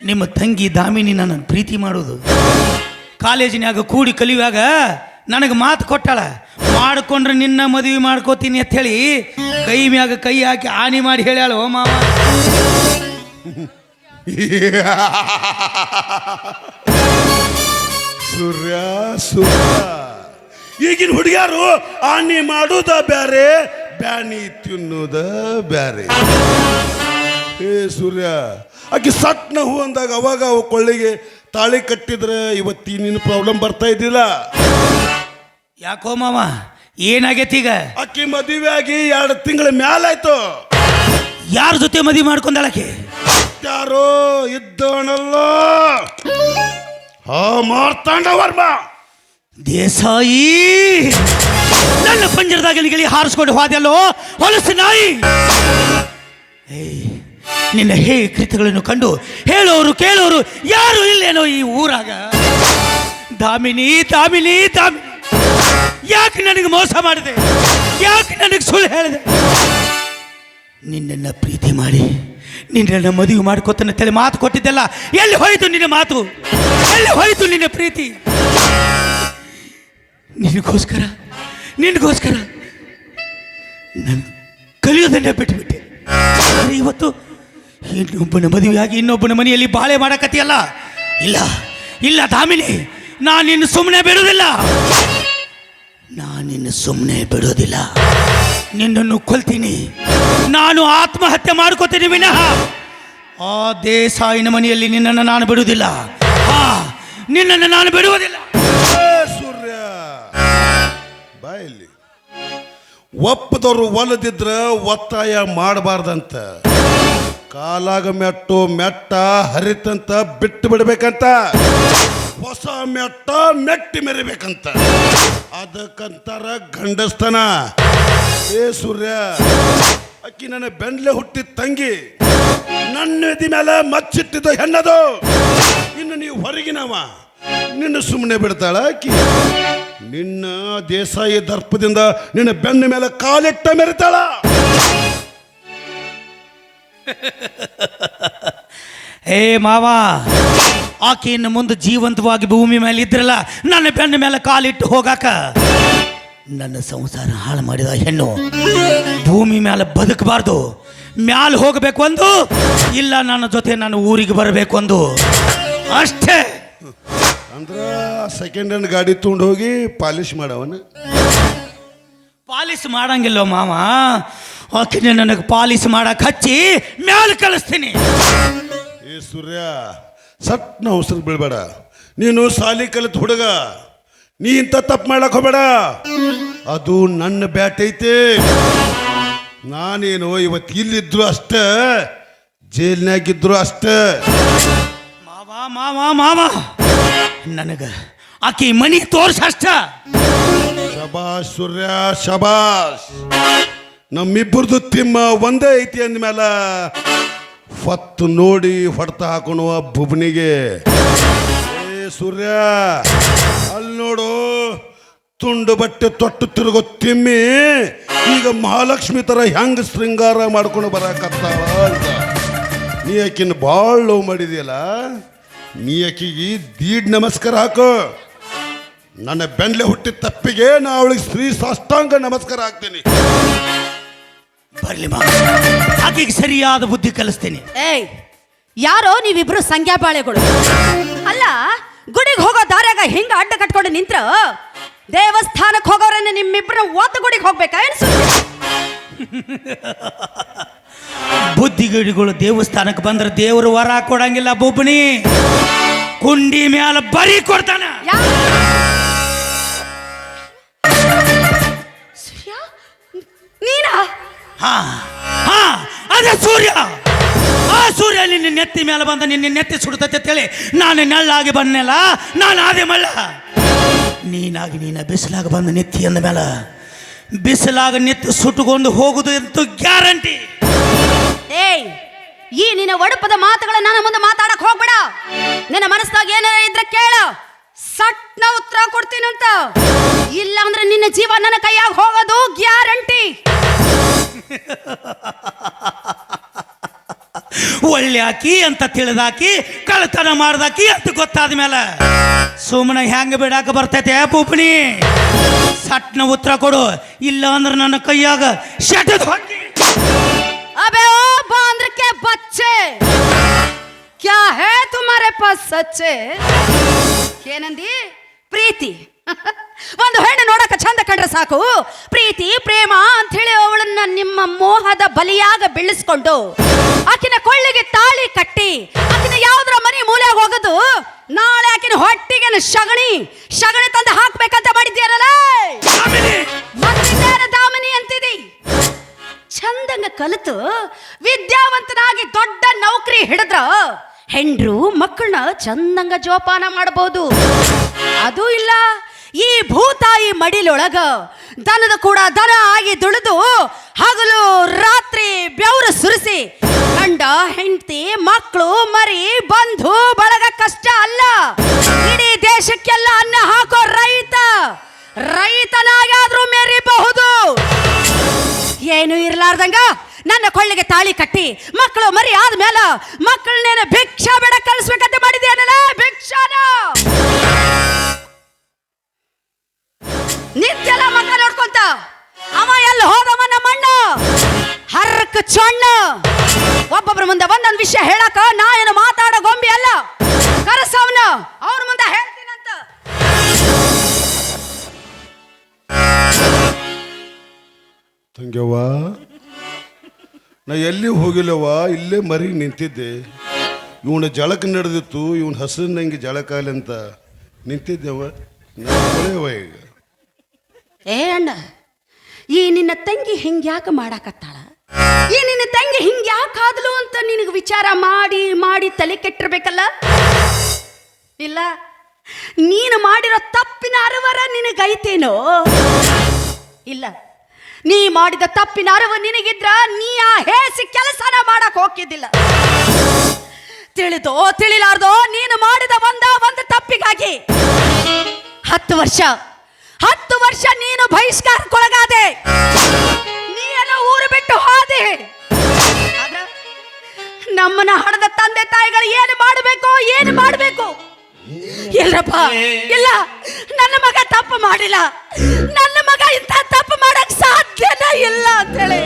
ನಿಮ್ಮ ತಂಗಿ ದಾಮಿನಿ ನನ್ನ ಪ್ರೀತಿ ಮಾಡೋದು. ಕಾಲೇಜಿನಾಗ ಕೂಡಿ ಕಲಿಯುವಾಗ ನನಗೆ ಮಾತು ಕೊಟ್ಟಾಳ, ಮಾಡಿಕೊಂಡ್ರೆ ನಿನ್ನ ಮದುವೆ ಮಾಡ್ಕೋತೀನಿ ಅಂತ ಹೇಳಿ ಕೈ ಮ್ಯಾಗ ಕೈ ಹಾಕಿ ಹಾನಿ ಮಾಡಿ ಹೇಳ್ಯಾಳ. ಓ ಮಾವ ಸೂರ್ಯ ಈಗಿನ ಹುಡುಗ್ಯಾರು ಆನಿ ಮಾಡೋದ ಬ್ಯಾರೆ, ಬ್ಯಾನಿ ತಿನ್ನೋದ ಬ್ಯಾರೆ. ಏ ಸೂರ್ಯ, ಆಕೆ ಸಟ್ನ ಹೂ ಅಂದಾಗ ಅವಾಗ ಅವ ಕೊಳ್ಳಿಗೆ ತಾಳಿ ಕಟ್ಟಿದ್ರೆ ಇವತ್ತಿ ನಿನ್ನ ಪ್ರಾಬ್ಲಮ್ ಬರ್ತಾ ಇದ್ದಿಲ್ಲ. ಯಾಕೋ ಮಾವ ಏನಾಗೈತಿ ಈಗ? ಆಕಿ ಮದುವೆ ಆಗಿ 2 ತಿಂಗಳ ಮ್ಯಾಲಾಯ್ತು. ಯಾರ ಜೊತೆ ಮದುವೆ ಮಾಡ್ಕೊಂಡಾಳಕ್ಕೆ? ಯಾರೋ ಇದ್ದವನಲ್ಲ, ಮಾರ್ತಾಂಡ ವರ್ಮ ದೇಸಾಯಿ. ನನ್ನ ಪಂಜರದಾಗಲಿಗೆ ಹಾರಿಸ್ಕೊಂಡು ಹೋದೆಲ್ಲೋ ಹೊಲಸು ನಾಯಿ. ನಿನ್ನ ಹೇ ಕೃತ್ಯಗಳನ್ನು ಕಂಡು ಹೇಳೋರು ಕೇಳೋರು ಯಾರು ಇಲ್ಲೇನೋ ಈ ಊರಾಗ. ದಾಮಿನಿ ದಾಮಿನಿ ದಾಮಿನಿ, ಯಾಕೆ ನನಗೆ ಮೋಸ ಮಾಡಿದೆ? ಯಾಕೆ ನನಗೆ ಸುಳ್ಳು ಹೇಳಿದೆ? ನಿನ್ನನ್ನು ಪ್ರೀತಿ ಮಾಡಿ ನಿನ್ನನ್ನು ಮದುವೆ ಮಾಡ್ಕೋತಾನೆ ತಲೆ ಮಾತು ಕೊಟ್ಟಿದ್ದೆಲ್ಲ ಎಲ್ಲಿ ಹೋಯಿತು ನಿನ್ನ ಮಾತು? ಎಲ್ಲಿ ಹೋಯಿತು ನಿನ್ನ ಪ್ರೀತಿ? ನಿನಗೋಸ್ಕರ ನಾನು ಕಲಿಯೋದನ್ನೇ ಬಿಟ್ಟುಬಿಟ್ಟೆ. ಇವತ್ತು ಇನ್ನೊಬ್ಬನ ಮದುವೆಯಾಗಿ ಇನ್ನೊಬ್ಬನ ಮನೆಯಲ್ಲಿ ಬಾಳೆ ಮಾಡಕತ್ತಿಯಲ್ಲ. ಇಲ್ಲ ಇಲ್ಲ ದಾಮಿನಿ, ನಾನು ನಿನ್ನ ಸುಮ್ಮನೆ ಬಿಡೋದಿಲ್ಲ. ನಿನ್ನನ್ನು ಕೊಲ್ತೀನಿ. ನಾನು ಆತ್ಮಹತ್ಯೆ ಮಾಡ್ಕೋತೀನಿ ವಿನಃ ಆ ದೇಸಾಯಿನ ಮನೆಯಲ್ಲಿ ನಿನ್ನನ್ನು ನಾನು ಬಿಡುವುದಿಲ್ಲ. ನಿನ್ನನ್ನು ನಾನು ಬಿಡುವುದಿಲ್ಲ. ಸೂರ್ಯ ಬಾಯಲ್ಲಿ ಒಪ್ಪದವರು ಒಲದಿದ್ರ ಒತ್ತಾಯ ಮಾಡಬಾರ್ದಂತ. ಕಾಲಾಗ ಮೆಟ್ಟ ಹರಿತಂತ ಬಿಟ್ಟು ಬಿಡ್ಬೇಕಂತ. ಹೊಸ ಮೆಟ್ಟ ಮೆಟ್ಟಿ ಮೆರಿಬೇಕಂತ. ಅದಕ್ಕಂತಾರ ಗಂಡಸ್ತನ. ಏ ಸೂರ್ಯ, ಅಕ್ಕಿ ನನ್ನ ಬೆಂಡ್ಲೆ ಹುಟ್ಟಿದ ತಂಗಿ, ನನ್ನ ಎದಿ ಮೇಲೆ ಮಚ್ಚಿಟ್ಟಿದ್ದು ಹೆಣ್ಣದು. ಇನ್ನು ನೀವು ಹೊರಗಿನವ, ನಿನ್ನ ಸುಮ್ಮನೆ ಬಿಡ್ತಾಳ ಅಕ್ಕಿ? ನಿನ್ನ ದೇಸಾಯಿ ದರ್ಪದಿಂದ ನಿನ್ನ ಬೆನ್ನ ಮೇಲೆ ಕಾಲಿಟ್ಟ ಮೆರಿತಾಳ. ಏ ಮಾವ, ಆಕೆ ಇನ್ನು ಮುಂದೆ ಜೀವಂತವಾಗಿ ಭೂಮಿ ಮೇಲೆ ಇದ್ರಲ್ಲ, ನನ್ನ ಬೆನ್ನ ಮೇಲೆ ಕಾಲಿಟ್ಟು ಹೋಗಾಕ. ನನ್ನ ಸಂಸಾರ ಹಾಳು ಮಾಡಿದ ಹೆಣ್ಣು ಭೂಮಿ ಮೇಲೆ ಬದುಕಬಾರ್ದು. ಮ್ಯಾಲೆ ಹೋಗಬೇಕು ಒಂದು, ಇಲ್ಲ ನನ್ನ ಜೊತೆ ನಾನು ಊರಿಗೆ ಬರಬೇಕು ಒಂದು, ಅಷ್ಟೇ. ಅಂದ್ರ ಸೆಕೆಂಡ್ ಹ್ಯಾಂಡ್ ಗಾಡಿ ತಗೊಂಡು ಹೋಗಿ ಪಾಲಿಶ್ ಮಾಡವನ. ಪಾಲಿಶ್ ಮಾಡಂಗಿಲ್ಲ ಮಾವ. ಆಕೆ ನನಗೆ ಪಾಲಿಶ್ ಮಾಡಕ್ಕೆ ಹಚ್ಚಿ ಮ್ಯಾಲೆ ಕಳಿಸ್ತೀನಿ. ಏ ಸೂರ್ಯ, ಸಟ್ನ ಅವಸರ ಬೀಳ್ಬೇಡ. ನೀನು ಸಾಲಿ ಕಲಿತ ಹುಡುಗ, ನೀ ಇಂಥ ತಪ್ಪು ಮಾಡಕ್ ಹೋಗ್ಬೇಡ. ಅದು ನನ್ನ ಬ್ಯಾಟ್ ಐತೆ. ನಾನೇನು ಇವತ್ತು ಇಲ್ಲಿದ್ರು ಅಷ್ಟೇ, ಜೈಲ್ನಾಗಿದ್ರು ಅಷ್ಟೇ. ಮಾವ ಮಾವ ಮಾವ, ನನಗ ಆಕಿ ಮನಿ ತೋರ್ಸಷ್ಟ. ಶಬಾಷ್ ಸೂರ್ಯ ಶಬಾಷ್. ನಮ್ಮಿಬ್ಬರದು ತಿಮ್ಮ ಒಂದೇ ಐತಿ ಅಂದ್ಮೇಲೆ ಫತ್ತು ನೋಡಿ ಹೊಡ್ತ ಹಾಕೊಳುವ ಬುಬ್ನಿಗೆ. ಏ ಸೂರ್ಯ, ಅಲ್ಲಿ ನೋಡು, ತುಂಡು ಬಟ್ಟೆ ತೊಟ್ಟು ತಿರುಗೋ ತಿಮ್ಮಿ ಈಗ ಮಹಾಲಕ್ಷ್ಮಿ ತರ ಹೆಂಗ್ ಶೃಂಗಾರ ಮಾಡ್ಕೊಂಡು ಬರಕತ್ತಾಳ ಅಂತ. ನೀ ಆಕಿನ ಭಾಳ ಲವ್ ಮಾಡಿದೆಯಲ್ಲ, ನೀ ಆಕಿಗೆ ದೀಡ್ ನಮಸ್ಕಾರ ಹಾಕು. ನನ್ನ ಬೆಂಡ್ಲೆ ಹುಟ್ಟಿದ ತಪ್ಪಿಗೆ ನಾ ಅವಳಿಗೆ ಶ್ರೀ ಸಾಷ್ಟಾಂಗ ನಮಸ್ಕಾರ ಹಾಕ್ತೀನಿ. ಬರ್ಲಿ ಮಾ, ಆಕೆಗೆ ಸರಿಯಾದ ಬುದ್ಧಿ ಕಲಿಸ್ತೀನಿ. ಏಯ್, ಯಾರೋ ನೀವಿಬ್ರು ಸಂಖ್ಯಾ ಬಾಳೆಗಳು ಅಲ್ಲ. ಗುಡಿಗೆ ಹೋಗೋ ದಾರ್ಯಾಗ ಹಿಂಗ ಅಡ್ಡ ಕಟ್ಕೊಂಡು ನಿಂತ್ರ ದೇವಸ್ಥಾನಕ್ಕೆ ಹೋಗೋರನ್ನ ನಿಮ್ಮಿಬ್ರು ಓದ ಗುಡಿಗೆ ಹೋಗ್ಬೇಕಾ ಅನ್ಸುತ್ತೆ. ಬುದ್ಧಿಗಿಡಿಗಳು ದೇವಸ್ಥಾನಕ್ಕೆ ಬಂದ್ರೆ ದೇವರು ವರ ಕೊಡಂಗಿಲ್ಲ ಬೊಬ್ಬಣಿ, ಕುಂಡಿ ಮ್ಯಾಲ ಬರಿ ಕೊಡ್ತಾನ. ನೀನಾ? ಹಾ ಹಾ, ಅದೇ ಸೂರ್ಯ. ಆ ಸೂರ್ಯ ನಿನ್ನ ನೆತ್ತಿ ಮೇಲೆ ಬಂದ ನಿನ್ನ ನೆತ್ತಿ ಸುಡ್ತೈತೆ ಅಂತೇಳಿ ನಾನು ನೆಳ್ಳಾಗಿ ಬಂದೆಲ್ಲ, ನಾನು ಆದೆ ಮಲ್ಲ. ನೀನಾಗಿ ನೀನ ಬಿಸಿಲಾಗ ಬಂದ ನೆತ್ತಿ ಅಂದ ಮೇಲೆ ಬಿಸಿಲಾಗ ನೆತ್ತಿ ಸುಟ್ಟುಕೊಂಡು ಹೋಗುದು ಅಂತ ಗ್ಯಾರಂಟಿ. ಏಯ್, ಈ ನಿನ್ನ ಒಡಪದ ಮಾತುಗಳ ನನ್ನ ಮುಂದೆ ಮಾತಾಡಕ್ ಹೋಗ್ಬೇಡ. ನಿನ್ನ ಮನಸ್ಸಾಗ ಏನಾರ ಇದ್ರೆ ಕೇಳು, ಸಟ್ನ ಉತ್ತರ ಕೊಡ್ತೀನಂತ. ಇಲ್ಲ ಅಂದ್ರೆ ನಿನ್ನ ಜೀವ ನನ್ನ ಕೈಯಾಗ ಹೋಗೋದು ಗ್ಯಾರಂಟಿ. ಒಳ್ಳೆ ಆಕಿ ಅಂತ ತಿಳಿದಾಕಿ ಕಳ್ಳತನ ಮಾಡ್ದಾಕಿ ಅಂತ ಗೊತ್ತಾದ ಮೇಲೆ ಸುಮ್ಮನೆ ಹೆಂಗ ಬಿಡಾಕ ಬರ್ತೈತೆ ಪೂಪಣಿ? ಸಟ್ನ ಉತ್ತರ ಕೊಡು, ಇಲ್ಲ ಅಂದ್ರೆ ನನ್ನ ಕೈಯಾಗ ಶಟದ್ ಹೊಕ್ಕಿ. अबे ओ बांद्र के बच्चे, क्या है तुम्हारे पास सच्चे? ಏನಂದಿ? ಪ್ರೀತಿ. ಒಂದು ಹೆಣ್ಣು ನೋಡಕ ಚಂದ ಕಂಡ್ರೆ ಸಾಕು, ಪ್ರೀತಿ ಪ್ರೇಮ ಅಂತ ಹೇಳಿ ಅವಳನ್ನ ನಿಮ್ಮ ಮೋಹದ ಬಲಿಯಾಗ ಬೀಳಿಸ್ಕೊಂಡು ಆಕಿನ ಕೊಳ್ಳಿಗೆ ತಾಳಿ ಕಟ್ಟಿ ಆಕಿನ ಯಾವ್ದ್ರ ಮನೆ ಮೂಲೆ ಹೋಗೋದು, ನಾಳೆ ಆಕಿನ ಹೊಟ್ಟಿಗೆ ಶಗಣಿ ತಂದು ಹಾಕ್ಬೇಕಂತ ಮಾಡಿದ್ಯಾರಲ್ಲ, ಮತ್ತಿನ್ನೇನು ದಾಮಿನಿ ಅಂತಿದಿ? ಚಂದಂಗ ಕಲಿತು ವಿದ್ಯಾವಂತನಾಗಿ ದೊಡ್ಡ ನೌಕರಿ ಹಿಡಿದ್ರ ಹೆಂಡ್ರು ಮಕ್ಕಳನ್ನ ಚಂದಂಗ ಜೋಪಾನ ಮಾಡಬಹುದು. ಅದು ಇಲ್ಲ, ಈ ಭೂತಾಯಿ ಮಡಿಲೊಳಗ ದನದ ಕೂಡ ದನ ಆಗಿ ದುಡಿದು ಹಗಲು ರಾತ್ರಿ ಬೆವರು ಸುರಿಸಿ ಗಂಡ ಹೆಂಡತಿ ಮಕ್ಕಳು ಮರಿ ಬಂಧು ಬಳಗ ಕಷ್ಟ ಅಲ್ಲ, ಇಡೀ ದೇಶಕ್ಕೆಲ್ಲ ಅನ್ನ ಹಾಕೋ ರೈತನಾಗಾದ್ರೂ ಮೆರಿಬಹುದು. ಏನು ಇರ್ಲಾರ್ದಂಗ ನನ್ನ ಕೊಳ್ಳಿಗೆ ತಾಳಿ ಕಟ್ಟಿ ಮಕ್ಕಳು ಮರಿ ಆದ್ಮೇಲೆ ಮಕ್ಕಳನ್ನೇನು ಭಿಕ್ಷಾ ಬೇಡ ಕಳಿಸ್ಬೇಕಂತ ಮಾಡಿದ್ಯಾನಲ್ಲ, ಭಿಕ್ಷಾನ ನಿತ್ಯಲ್ಲ ಮಕ್ಕ ನೋಡ್ಕೊಂತ ಅವ ಎಲ್ಲಿ ಹೋದವ ನಮ್ಮಣ್ಣ ಹರ್ಕ ಚೊಣ್ಣ. ಒಬ್ಬೊಬ್ರ ಮುಂದೆ ಒಂದೊಂದು ವಿಷಯ ಹೇಳಕ ನಾ ಏನು ಮಾತಾಡೋ ಗೊಂಬಿ ಅಲ್ಲ, ಕರಸವನ ಅವ್ರ ಮುಂದೆ ಹೇಳ್ತೀನಂತ. ತಂಗ್ಯವ್ವ, ನಾ ಎಲ್ಲಿ ಹೋಗಿಲ್ಲವ್ವ, ಇಲ್ಲೇ ಮರಿ ನಿಂತಿದ್ದೆ. ಇವನ ಜಳಕ ನಡೆದಿತ್ತು, ಇವನ ಹಸಿರಿನಂಗೆ ಜಳಕಾಲಿ ಅಂತ ನಿಂತಿದ್ದೆವ. ನಾಳೆವ ಈಗ ಏ ಅಣ್ಣ, ಈ ನಿನ್ನ ತಂಗಿ ಹಿಂಗ್ಯಾಕೆ ಮಾಡಾಕತ್ತಾಳ? ಈ ನಿನ್ನ ತಂಗಿ ಹಿಂಗ್ಯಾಕಾದ್ಲು ಅಂತ ನಿನಗೆ ವಿಚಾರ ಮಾಡಿ ಮಾಡಿ ತಲೆ ಕೆಟ್ಟಿರ್ಬೇಕಲ್ಲ? ಇಲ್ಲ, ನೀನು ಮಾಡಿರೋ ತಪ್ಪಿನ ಅರಿವರ ನಿನಗೈತೇನೋ? ಇಲ್ಲ, ನೀ ಮಾಡಿದ ತಪ್ಪಿನ ಅರಿವು ನಿನಗಿದ್ರ ನೀ ಆ ಹೇಸಿ ಕೆಲಸನ ಮಾಡಕ್ ಹೋಗಿದ್ದಿಲ್ಲ. ತಿಳಿದೋ ತಿಳಿಲಾರ್ದೋ ನೀನು ಮಾಡಿದ ಒಂದು ತಪ್ಪಿಗಾಗಿ 10 ವರ್ಷ ನೀನು ಬಹಿಷ್ಕಾರಕ್ಕೊಳಗಾದೆ. ನೀನು ಊರು ಬಿಟ್ಟು ಹೋದೆ. ನಮ್ಮನ್ನ ಹಡದ ತಂದೆ ತಾಯಿಗಳು ಏನು ಮಾಡಬೇಕು? ಇಲ್ಲಪ್ಪ, ಇಲ್ಲ, ನನ್ನ ಮಗ ತಪ್ಪು ಮಾಡಿಲ್ಲ, ನನ್ನ ಮಗ ಇಂಥ ತಪ್ಪು ಮಾಡಕ್ ಸಾಧ್ಯನೇ ಇಲ್ಲ ಅಂತೇಳಿ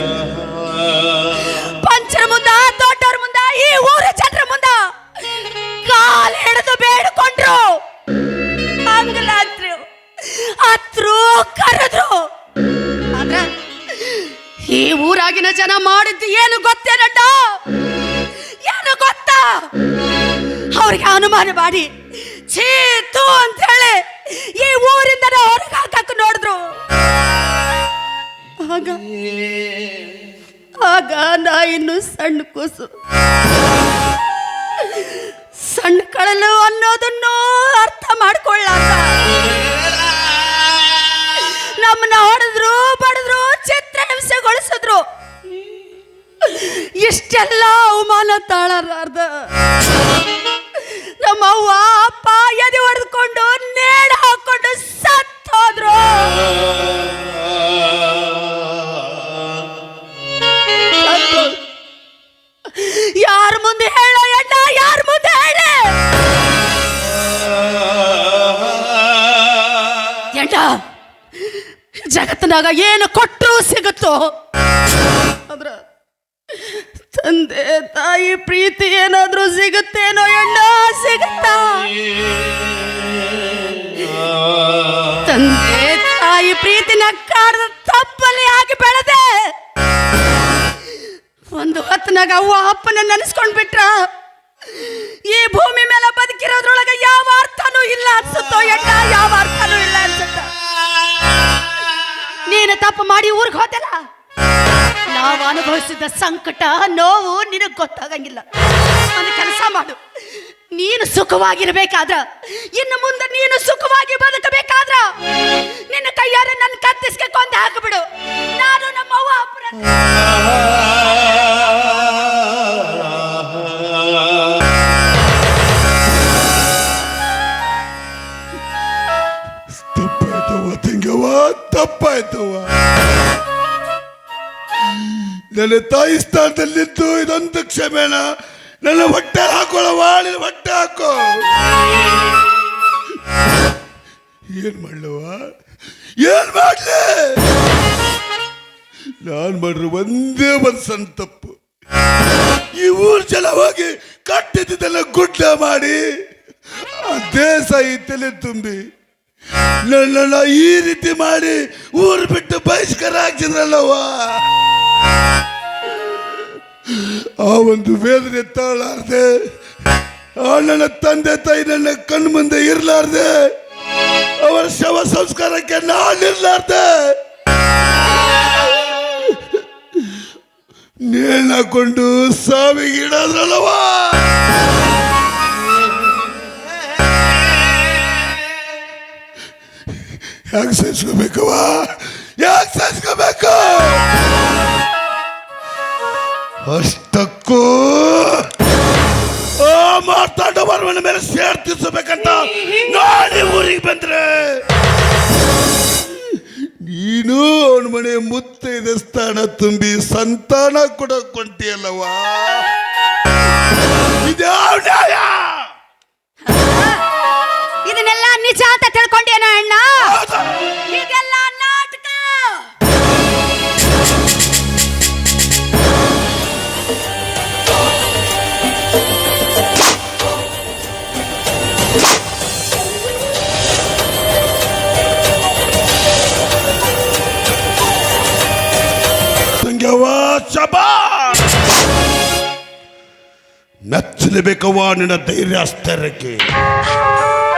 ಪಂಚರ ಮುಂದ ದೊಡ್ಡವ್ರ ಮುಂದ ಈ ಊರ ಜನರ ಮುಂದ ಕಾಲು ಹಿಡಿದು ಬೇಡಿಕೊಂಡ್ರು, ಅಂಗಲಾದ್ರು, ಅತ್ರು ಕರೆದ್ರು. ಆದ್ರ ಈ ಊರಾಗಿನ ಜನ ಮಾಡಿದ್ದು ಏನು ಗೊತ್ತೇನಣ್ಣ? ಏನು ಗೊತ್ತಾ? ಅವ್ರಿಗೆ ಅನುಮಾನ ಮಾಡಿ ಚೀತು ಅಂತ ಹೇಳಿ ಈ ಊರಿಂದ ಹೊರಗೆ ಹಾಕಕ್ ನೋಡಿದ್ರು. ಆಗ ನಾ ಇನ್ನು ಸಣ್ಣ ಕೂಸು, ಸಣ್ಣ ಕಳಲು ಅನ್ನೋದನ್ನು ಅರ್ಥ ಮಾಡ್ಕೊಳ್ಳಾಕ ನಮ್ಮನ್ನ ಹೊಡೆದ್ರು, ಬಡಿದ್ರು, ಚಿತ್ರಹಿಂಸೆಗೊಳಿಸಿದ್ರು. ಇಷ್ಟೆಲ್ಲ ಅವಮಾನ ತಾಳಾರ್ದ ನಮ್ಮ ಅವ್ವ ಅಪ್ಪ ಎದೆ ಹೊಡೆದುಕೊಂಡು ನೇಣ ಹಾಕೊಂಡು ಸತ್ತು ಹೋದ್ರು. ಯಾರ ಮುಂದೆ ಹೇಳೋ ಅಣ್ಣ, ಯಾರ ಮುಂದೆ ಹೇಳ ಎಂಟ? ಜಗತ್ತಿನಾಗ ಏನು ಕೊಟ್ಟರು ಸಿಗುತ್ತೋ, ಅಂದ್ರ ತಂದೆ ತಾಯಿ ಪ್ರೀತಿ ಏನಾದ್ರೂ ಸಿಗುತ್ತೇನೋ ಅಣ್ಣ? ಸಿಗುತ್ತಾ? ತಂದೆ ತಾಯಿ ಪ್ರೀತಿನ ಕಾಡ್ದ ತಪ್ಪಲ್ಲಿ ಆಗಿ ಬೆಳೆದೆ. ಒಂದು ಹೊತ್ತಿನಾಗ ಅವ್ವ ಅಪ್ಪನ ನೆನೆಸ್ಕೊಂಡ್ ಬಿಟ್ರ ಈ ಭೂಮಿ ಮೇಲೆ ಬದುಕಿರೋದ್ರೊಳಗ ಯಾವ ಅರ್ಥನೂ ಇಲ್ಲ ಅನ್ಸುತ್ತೋ ಅಣ್ಣ? ಯಾವ ಅರ್ಥನೂ ಇಲ್ಲ ಅನ್ಸುತ್ತ? ನೀನು ತಪ್ಪು ಮಾಡಿ ಊರಿಗೆ ಹೋದಲ್ಲ, ನಾವು ಅನುಭವಿಸಿದ ಸಂಕಟ ನೋವು ನಿನಗೆ ಗೊತ್ತಾಗಂಗಿಲ್ಲ. ಒಂದು ಕೆಲಸ ಮಾಡು, ನೀನು ಸುಖವಾಗಿರ್ಬೇಕಾದ್ರ, ಇನ್ನು ಮುಂದೆ ನೀನು ಸುಖವಾಗಿ ಬದುಕಬೇಕಾದ್ರ ನಿನ್ನ ಕೈಯಾರ ನನ್ನ ಕತ್ತಿಸ್ಕೆ ಕೊಂದು ಹಾಕಿಬಿಡು. ನಾನು ನಮ್ಮ ಅವ್ವ ಅಪ್ಪನ ತಪ್ಪಾಯ್ತವ್ವ, ತಂಗವ್ವ, ತಪ್ಪಾಯ್ತವ್ವ. ನನ್ನ ತಾಯಿ ಸ್ಥಾನದಲ್ಲಿದ್ದು ಇದೊಂದು ಕ್ಷಮೆನ ನನ್ನ ಹೊಟ್ಟೆ ಹಾಕೊಳ್ಳವ, ನಿನ್ನ ಹೊಟ್ಟೆ ಹಾಕೋ. ಏನ್ ಮಾಡ್ಲವ, ಏನ್ ಮಾಡ್ಲಿ? ನಾನ್ ಮಾಡ್ರು ಒಂದೇ ಒಂದು ಸಣ್ಣ ತಪ್ಪು. ಈ ಊರ್ ಜನ ಹೋಗಿ ಕಟ್ಟಿದ್ದೆಲ್ಲ ಗುಡ್ಡ ಮಾಡಿ ಆ ದೇಶ ಈ ತಲೆ ತುಂಬಿ ನನ್ನ ಈ ರೀತಿ ಮಾಡಿ ಊರು ಬಿಟ್ಟು ಬಹಿಷ್ಕಾರ ಹಾಕ್ಸಿದ್ರಲ್ಲವ. ಆ ಒಂದು ವೇದನೆ ತಾಳಾರ್ದೆ, ಆ ನನ್ನ ತಂದೆ ತಾಯಿ ನನ್ನ ಕಣ್ಣು ಮುಂದೆ ಇರ್ಲಾರ್ದೆ, ಅವರ ಶವ ಸಂಸ್ಕಾರಕ್ಕೆ ನಾನಿರ್ಲಾರ್ದೆ ನೇಣು ಹಾಕೊಂಡು ಸಾವಿಗಿಡೋದ್ರಲ್ಲವ. ಯಾಕೆ ಸಹಿಸ್ಕೋಬೇಕವ, ಯಾಕೆ ಸಹಿಸ್ಕೋಬೇಕು? ಅಷ್ಟಕ್ಕೂ ಮಾತಾಡೋವರ ಮನೆ ಮೇಲೆ ಸೇರ್ ತೀರ್ಸಬೇಕಂತ ನಾಳೆ ಊರಿಗೆ ಬಂದ್ರೆ ನೀನು ಅವನ ಮನೆ ಮುತ್ತೈದೆ ಸ್ಥಾನ ತುಂಬಿ ಸಂತಾನ ಕೊಡೋಕ್ ಕೊಂಟಿಯಲ್ಲವ. ಇದ್ಯಾವ ನ್ಯಾಯ? ಇದನ್ನೆಲ್ಲ ನಿಜ ಅಂತ ತಿಳ್ಕೊಂಡೇನೋ ಅಣ್ಣ? ಇದೆಲ್ಲ ನಾಟಕ. ಮೆಚ್ಚಲೇಬೇಕವ್ವ ನಿನ್ನ ಧೈರ್ಯ ಸ್ಥೈರ್ಯಕ್ಕೆ.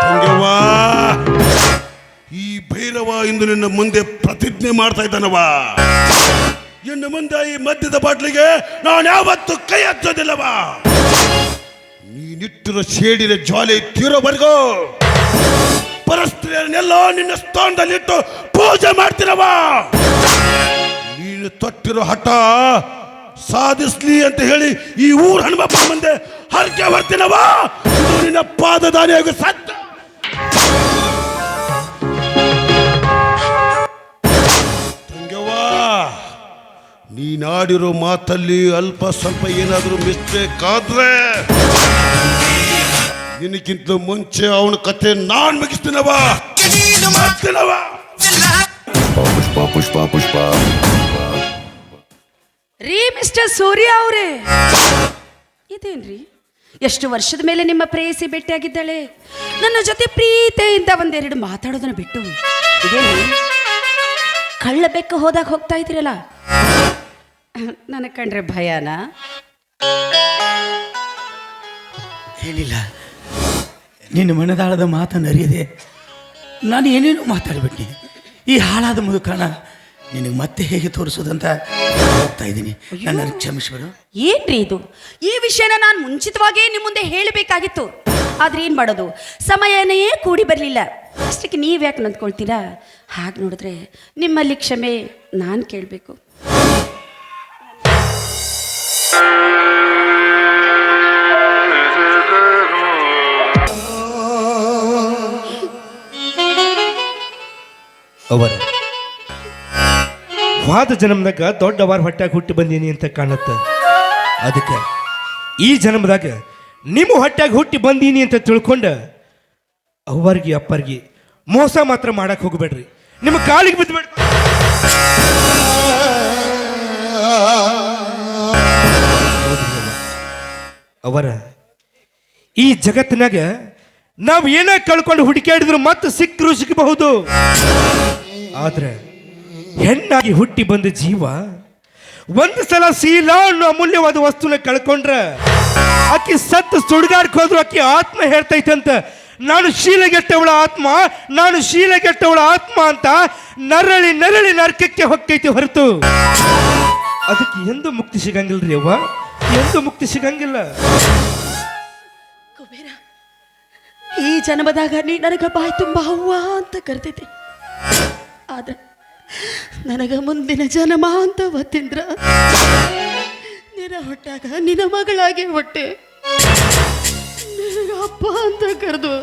ತಂಗವ್ವ, ಈ ಭೈರವ ಇಂದು ನಿನ್ನ ಮುಂದೆ ಪ್ರತಿಜ್ಞೆ ಮಾಡ್ತಾ ಇದ್ದಾನವ. ಇನ್ನು ಮುಂದೆ ಈ ಮದ್ಯದ ಬಾಟ್ಲಿಗೆ ನಾನು ಯಾವತ್ತು ಕೈ ಹಚ್ಚೋದಿಲ್ಲವ. ನೀನಿಟ್ಟಿರೋ ಶೇಡಿನ ಜ್ವಾಲೆ ತೀರೋವರೆಗೂ ಪರಸ್ತ್ರೀಯರನ್ನೆಲ್ಲ ನಿನ್ನ ಸ್ಥಾನದಲ್ಲಿಟ್ಟು ಪೂಜೆ ಮಾಡ್ತೀನವ. ನೀನು ತೊಟ್ಟಿರೋ ಹಠ ಸಾಧಿಸ್ಲಿ ಅಂತ ಹೇಳಿ ಈ ಊರ ಹನುಮಪ್ಪ ಮುಂದೆ ಹರಕೆ ಬರ್ತೀನವ. ನಿನ್ನ ಪಾದದಾನಿಯಾಗ ಸತ್ತ ತಂಗವ್ವ, ನೀನಾಡಿರೋ ಮಾತಲ್ಲಿ ಅಲ್ಪ ಸ್ವಲ್ಪ ಏನಾದರೂ ಮಿಸ್ಟೇಕ್ ಆದ್ರೆ ನಿನಗಿಂತ ಮುಂಚೆ ಅವನ ಕತೆ ನಾನ್ ಮುಗಿಸ್ತೀನವ. ಪುಷ್ಪ ಪುಷ್ಪ ಪುಷ್ಪ. ರೀ ಮಿಸ್ಟರ್ ಸೂರ್ಯ ಅವರೇ, ಇದೇನ್ರಿ ಎಷ್ಟು ವರ್ಷದ ಮೇಲೆ ನಿಮ್ಮ ಪ್ರೇಯಸಿ ಭೇಟಿಯಾಗಿದ್ದಾಳೆ. ನನ್ನ ಜೊತೆ ಪ್ರೀತಿಯಿಂದ ಒಂದೆರಡು ಮಾತಾಡೋದನ್ನ ಬಿಟ್ಟು ಇದೇನು ಕಳ್ಳ ಬೆಕ್ಕ ಹೋದಾಗ ಹೋಗ್ತಾ ಇದ್ದೀರಲ್ಲ, ನನಗೆ ಕಂಡ್ರೆ ಭಯನ? ಏನಿಲ್ಲ, ನಿನ್ನ ಮನದಾಳದ ಮಾತನ್ನು ಅರಿಯದೆ ನಾನು ಏನೇನೋ ಮಾತಾಡ್ಬಿಟ್ನಿ. ಈ ಹಾಳಾದ ಮುದುಕನ ನಿನಗೆ ಮತ್ತೆ ಹೇಗೆ ತೋರಿಸೋದಂತ ಹೋಗ್ತಾ ಇದ್ದೀನಿ. ನನ್ನನ್ನು ಕ್ಷಮಿಸ್ಬಿಡು. ಏನ್ರಿ ಇದು? ಈ ವಿಷಯನ ನಾನು ಮುಂಚಿತವಾಗೇ ನಿಮ್ಮ ಮುಂದೆ ಹೇಳಬೇಕಾಗಿತ್ತು. ಆದ್ರೆ ಏನು ಮಾಡೋದು, ಸಮಯನೇ ಕೂಡಿ ಬರಲಿಲ್ಲ. ಅಷ್ಟಕ್ಕೆ ನೀವು ಯಾಕೆ ನಂದ್ಕೊಳ್ತೀರಾ? ಹಾಗೆ ನೋಡಿದ್ರೆ ನಿಮ್ಮಲ್ಲಿ ಕ್ಷಮೆ ನಾನು ಕೇಳಬೇಕು. ಅವರ ವಾದ ಜನ್ಮದಾಗ ದೊಡ್ಡವಾರ ಹೊಟ್ಟಾಗ ಹುಟ್ಟಿ ಬಂದೀನಿ ಅಂತ ಕಾಣುತ್ತೆ. ಅದಕ್ಕೆ ಈ ಜನ್ಮದಾಗ ನಿಮ್ಮ ಹೊಟ್ಟಾಗ ಹುಟ್ಟಿ ಬಂದೀನಿ ಅಂತ ತಿಳ್ಕೊಂಡು ಅವ್ವರ್ಗಿ ಅಪ್ಪರ್ಗಿ ಮೋಸ ಮಾತ್ರ ಮಾಡಕ್ಕೆ ಹೋಗಬೇಡ್ರಿ. ನಿಮ್ಮ ಕಾಲಿಗೆ ಬಿದ್ದುಬೇಡ. ಅವರ ಈ ಜಗತ್ತಿನಾಗ ನಾವು ಏನೇ ಕಳ್ಕೊಂಡು ಹುಡುಕಾಡಿದ್ರು ಮತ್ತೆ ಸಿಕ್ಕರು ಸಿಕ್ಕಬಹುದು. ಆದ್ರೆ ಹೆಣ್ಣಾಗಿ ಹುಟ್ಟಿ ಬಂದ ಜೀವ ಒಂದು ಸಲ ಶೀಲ ಅನ್ನೋ ಅಮೂಲ್ಯವಾದ ವಸ್ತುನ ಕಳ್ಕೊಂಡ್ರೆ ಆಕಿ ಸತ್ತು ಸುಡುಗಾಡ್ಕ್ ಹೋದ್ರು ಆಕಿ ಆತ್ಮ ಹೇಳ್ತೈತಂತ, ನಾನು ಶೀಲಗೆಟ್ಟವಳ ಆತ್ಮ, ನಾನು ಶೀಲಗೆಟ್ಟವಳ ಆತ್ಮ ಅಂತ ನರಳಿ ನರಳಿ ನರಕಕ್ಕೆ ಹೊಕ್ಕೈತಿ ಹೊರತು ಅದಕ್ಕೆ ಎಂದು ಮುಕ್ತಿ ಸಿಗಂಗಿಲ್ರಿ ಅವ್ವ, ಎಂದು ಮುಕ್ತಿ ಸಿಗಂಗಿಲ್ಲ. ಕುಬೇರ, ಈ ಜನ್ಮದಾಗ ನೀ ನನಗೆ ಬಾಯಿ ತುಂಬ ಅವ್ವ ಅಂತ ಕರೆದಿದ್ದೆ. ಆದ್ರೆ ನನಗ ಮುಂದಿನ ಜನ್ಮ ಅಂತ ಒತ್ತಿಂದ್ರ ನಿನ್ನ ಹೊಟ್ಟಾಗ ನಿನ್ನ ಮಗಳಾಗಿ ಹೊಟ್ಟೆ ನನಗ ಅಪ್ಪ ಅಂತ ಕರೆದು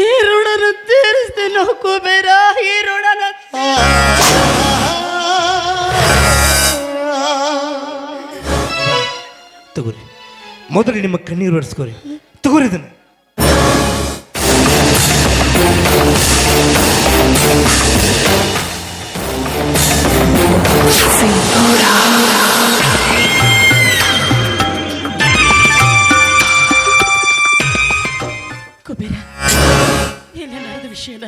ಈ ಋಣನ ತೀರಿಸ್ತೇನೆ ಕುಬೇರ, ಈ ಋಣನ ತಗೋರಿ, ಮೊದಲು ನಿಮ್ಮ ಕಣ್ಣೀರು ಒರೆಸ್ಕೋರಿ. ತಗೋರಿ ಇದನ್ನು. ಕುಬೇರ, ಇಲ್ಲಿ ನಡೆದ ವಿಷಯನ